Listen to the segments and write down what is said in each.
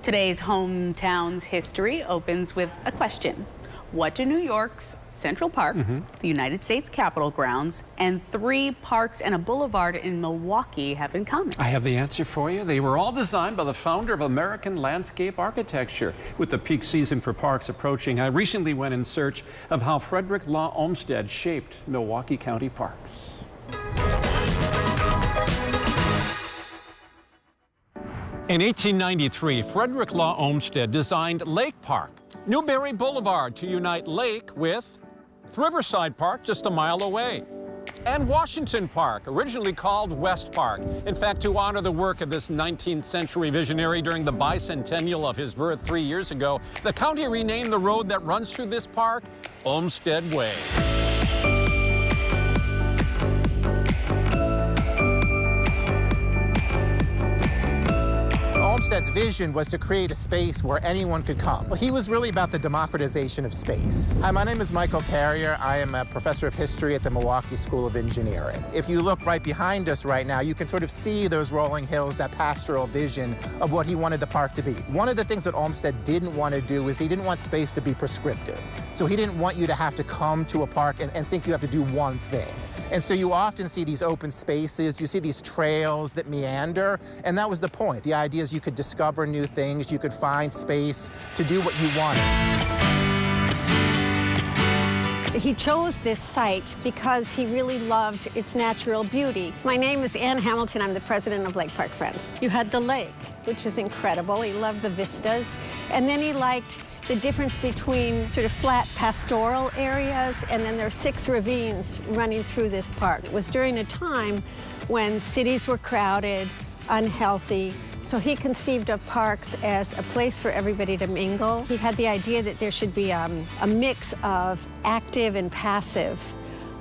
Today's Hometown's History opens with a question. What do New York's Central Park, the United States Capitol grounds, and 3 parks and a boulevard in Milwaukee have in common? I have the answer for you. They were all designed by the founder of American landscape architecture. With the peak season for parks approaching, I recently went in search of how Frederick Law Olmsted shaped Milwaukee County parks. In 1893, Frederick Law Olmsted designed Lake Park, Newberry Boulevard to unite Lake with Riverside Park just a mile away, and Washington Park, originally called West Park. In fact, to honor the work of this 19th century visionary during the bicentennial of his birth 3 years ago, the county renamed the road that runs through this park Olmsted Way. Olmsted's vision was to create a space where anyone could come. Well, he was really about the democratization of space. Hi, my name is Michael Carrier. I am a professor of history at the Milwaukee School of Engineering. If you look right behind us right now, you can sort of see those rolling hills, that pastoral vision of what he wanted the park to be. One of the things that Olmsted didn't want to do is he didn't want space to be prescriptive. So he didn't want you to have to come to a park and think you have to do one thing. And so you often see these open spaces, you see these trails that meander, and that was the point. The idea is you could discover new things, you could find space to do what you wanted. He chose this site because he really loved its natural beauty. My name is Ann Hamilton. I'm the president of Lake Park Friends. You had the lake, which is incredible. He loved the vistas. And then he liked the difference between sort of flat pastoral areas, and then there are 6 ravines running through this park. It was during a time when cities were crowded, unhealthy, so he conceived of parks as a place for everybody to mingle. He had the idea that there should be a mix of active and passive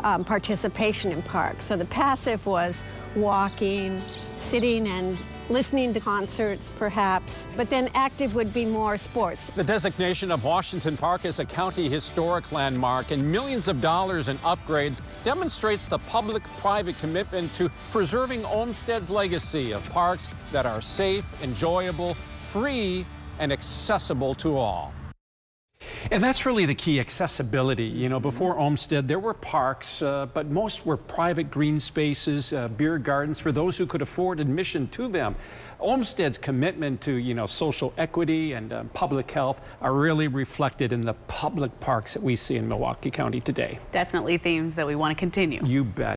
participation in parks. So the passive was walking, sitting and listening to concerts, perhaps, but then active would be more sports. The designation of Washington Park as a county historic landmark and millions of dollars in upgrades demonstrates the public-private commitment to preserving Olmsted's legacy of parks that are safe, enjoyable, free, and accessible to all. And that's really the key, accessibility. You know, before Olmsted, there were parks, but most were private green spaces, beer gardens for those who could afford admission to them. Olmsted's commitment to, social equity and public health are really reflected in the public parks that we see in Milwaukee County today. Definitely themes that we want to continue. You bet.